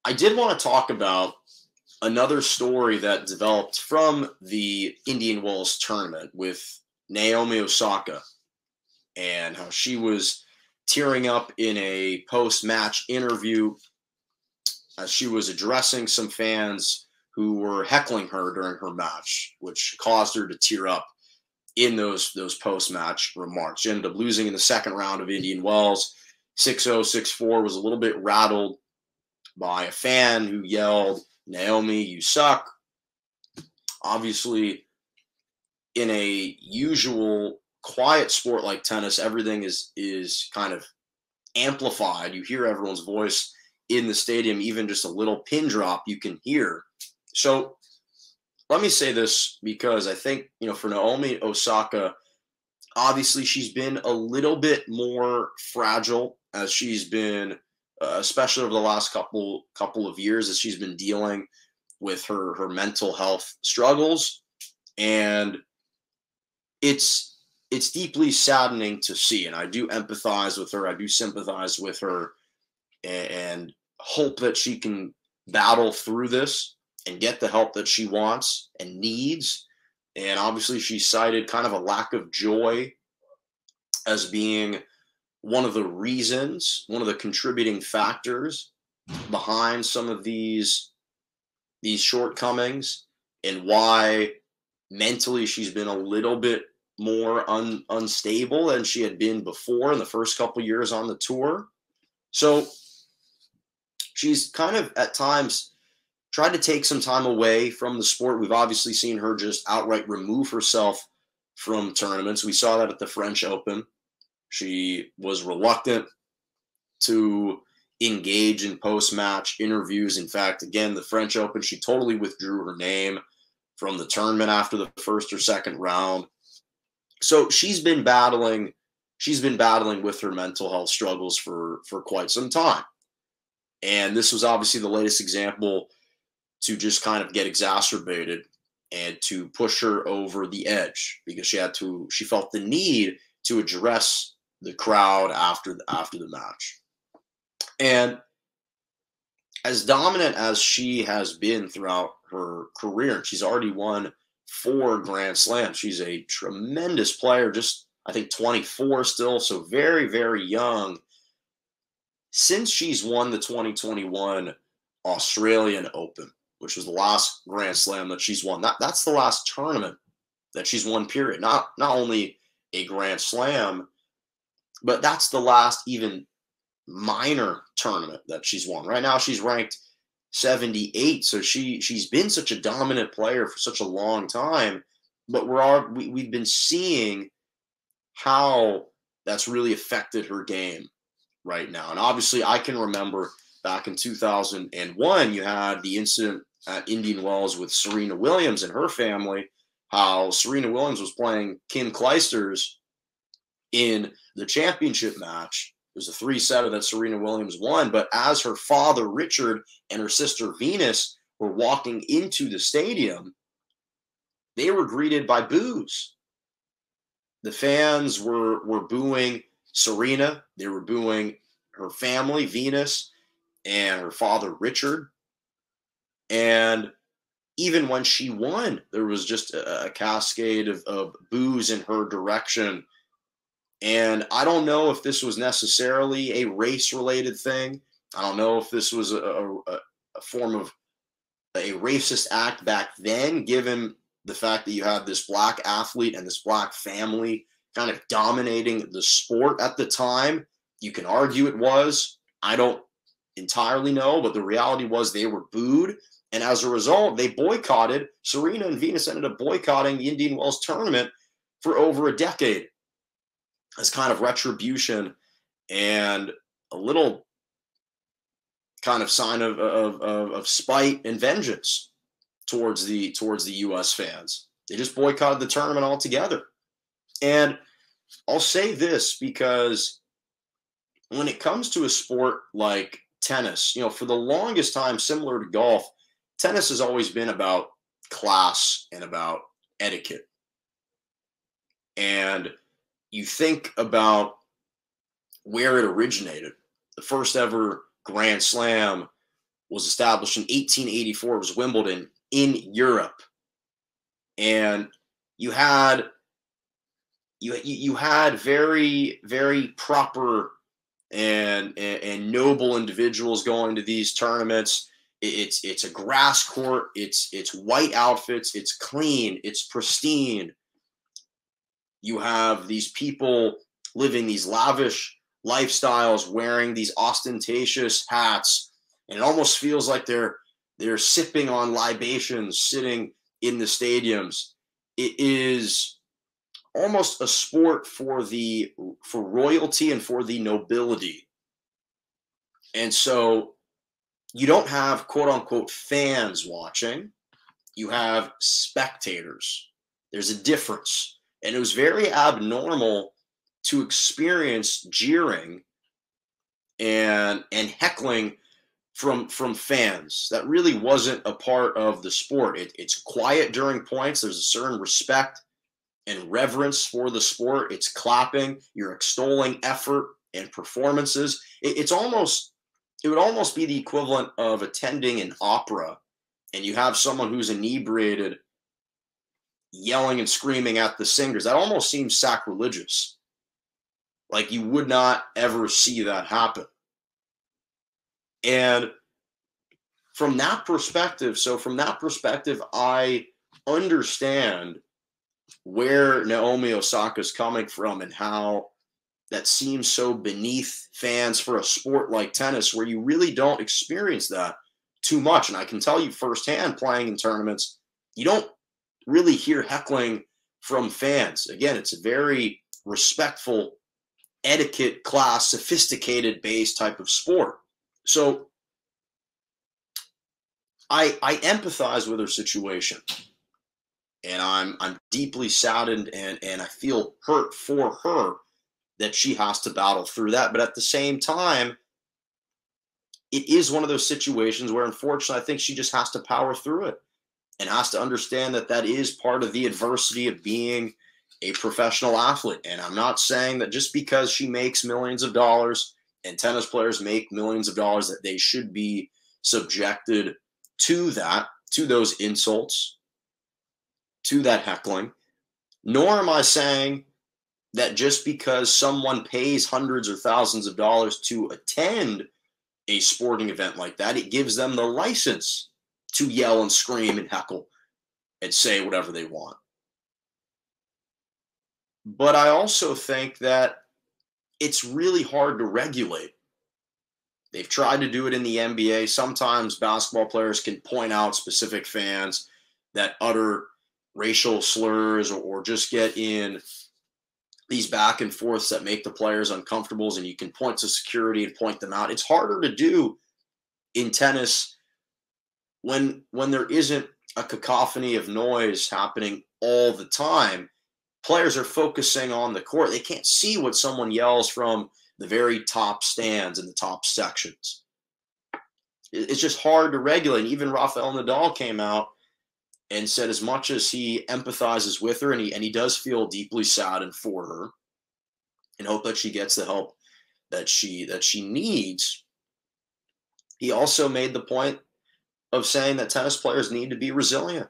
I did want to talk about another story that developed from the Indian Wells tournament with Naomi Osaka and how she was tearing up in a post-match interview as she was addressing some fans who were heckling her during her match, which caused her to tear up in those post-match remarks. She ended up losing in the second round of Indian Wells. 6-0, 6-4, was a little bit rattled by a fan who yelled, "Naomi, you suck." Obviously, in a usual quiet sport like tennis, everything is kind of amplified. You hear everyone's voice in the stadium, even just a little pin drop you can hear. So let me say this, because I think, for Naomi Osaka, obviously she's been a little bit more fragile as she's been, especially over the last couple of years, as she's been dealing with her mental health struggles. And it's deeply saddening to see, and I do empathize with her. I do sympathize with her, and hope that she can battle through this and get the help that she wants and needs. And obviously, she cited kind of a lack of joy as being one of the reasons, one of the contributing factors behind some of these shortcomings, and why mentally she's been a little bit more unstable than she had been before in the first couple years on the tour. So she's kind of at times tried to take some time away from the sport. We've obviously seen her just outright remove herself from tournaments. We saw that at the French Open. She was reluctant to engage in post-match interviews. In fact, again, the French Open, she totally withdrew her name from the tournament after the first or second round. So she's been battling with her mental health struggles for quite some time. And this was obviously the latest example to just kind of get exacerbated and to push her over the edge, because she felt the need to address the crowd after the match. And as dominant as she has been throughout her career, she's already won 4 Grand Slams. She's a tremendous player, just I think 24 still, so very, very young. Since she's won the 2021 Australian Open, which was the last Grand Slam that she's won, that's the last tournament that she's won, period. Not only a Grand Slam, but that's the last even minor tournament that she's won. Right now she's ranked 78, so she's been such a dominant player for such a long time, but we've been seeing how that's really affected her game right now. And obviously I can remember back in 2001, you had the incident at Indian Wells with Serena Williams and her family, how Serena Williams was playing Kim Clijsters in the championship match. It was a 3-setter that Serena Williams won, but as her father Richard and her sister Venus were walking into the stadium, they were greeted by boos. The fans were booing Serena. They were booing her family, Venus, and her father Richard. And even when she won, there was just a cascade of boos in her direction. And I don't know if this was necessarily a race-related thing. I don't know if this was a form of a racist act back then, given the fact that you had this black athlete and this black family kind of dominating the sport at the time. You can argue it was. I don't entirely know, but the reality was they were booed. And as a result, they boycotted. Serena and Venus ended up boycotting the Indian Wells tournament for over a decade as kind of retribution and a little kind of sign of spite and vengeance towards the U.S. fans. They just boycotted the tournament altogether. And I'll say this, because when it comes to a sport like tennis, for the longest time, similar to golf, tennis has always been about class and about etiquette. And you think about where it originated. The first ever Grand Slam was established in 1884. It was Wimbledon in Europe, and you had you had very, very proper and noble individuals going to these tournaments. It's a grass court. It's white outfits. It's clean. It's pristine. You have these people living these lavish lifestyles, wearing these ostentatious hats, and it almost feels like they're sipping on libations, sitting in the stadiums. It is almost a sport for royalty and for the nobility. And so you don't have quote unquote fans watching, you have spectators. There's a difference. And it was very abnormal to experience jeering and heckling from fans. That really wasn't a part of the sport. It's quiet during points. There's a certain respect and reverence for the sport. It's clapping. You're extolling effort and performances. It would almost be the equivalent of attending an opera, and you have someone who's inebriated yelling and screaming at the singers. That almost seems sacrilegious. Like you would not ever see that happen. And from that perspective, I understand where Naomi Osaka is coming from and how that seems so beneath fans for a sport like tennis, where you really don't experience that too much. And I can tell you firsthand, playing in tournaments, you don't really hear heckling from fans. Again, it's a very respectful, etiquette class, sophisticated based type of sport. So I empathize with her situation, and I'm deeply saddened and I feel hurt for her that she has to battle through that. But at the same time, it is one of those situations where, unfortunately, I think she just has to power through it and has to understand that that is part of the adversity of being a professional athlete. And I'm not saying that just because she makes millions of dollars and tennis players make millions of dollars that they should be subjected to that, to those insults, to that heckling. Nor am I saying that just because someone pays hundreds or thousands of dollars to attend a sporting event like that, it gives them the license to yell and scream and heckle and say whatever they want. But I also think that it's really hard to regulate. They've tried to do it in the NBA. Sometimes basketball players can point out specific fans that utter racial slurs or just get in these back and forths that make the players uncomfortable, and you can point to security and point them out. It's harder to do in tennis when there isn't a cacophony of noise happening all the time. Players are focusing on the court. They can't see what someone yells from the very top stands and the top sections. It's just hard to regulate. Even Rafael Nadal came out and said, as much as he empathizes with her and he does feel deeply saddened for her and hope that she gets the help that she needs, he also made the point of saying that tennis players need to be resilient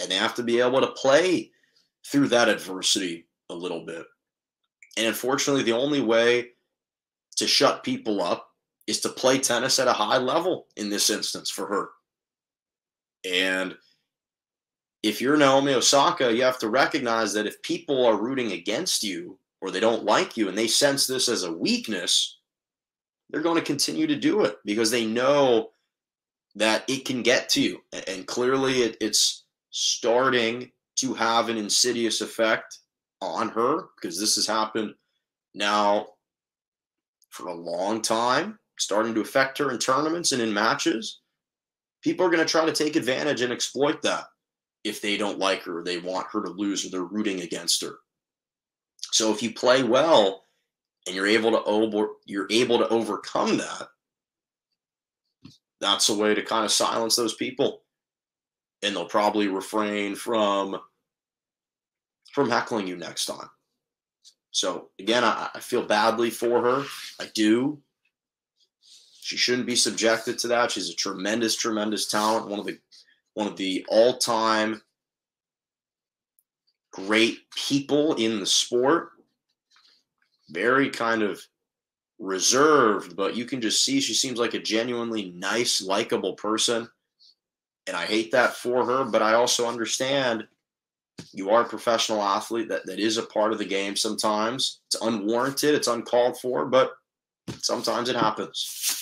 and they have to be able to play through that adversity a little bit. And unfortunately, the only way to shut people up is to play tennis at a high level in this instance for her. And if you're Naomi Osaka, you have to recognize that if people are rooting against you or they don't like you and they sense this as a weakness, they're going to continue to do it because they know that it can get to you. And clearly it's starting to have an insidious effect on her, because this has happened now for a long time, starting to affect her in tournaments and in matches. People are going to try to take advantage and exploit that if they don't like her, or they want her to lose, or they're rooting against her. So if you play well and you're able to overcome that, that's a way to kind of silence those people, and they'll probably refrain from heckling you next time. So again, I feel badly for her. I do. She shouldn't be subjected to that. She's a tremendous, tremendous talent. One of the all-time great people in the sport. Very kind of reserved, but you can just see she seems like a genuinely nice, likable person. And I hate that for her, but I also understand you are a professional athlete. That is a part of the game sometimes. It's unwarranted, it's uncalled for, but sometimes it happens.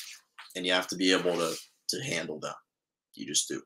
And you have to be able to handle that. You just do.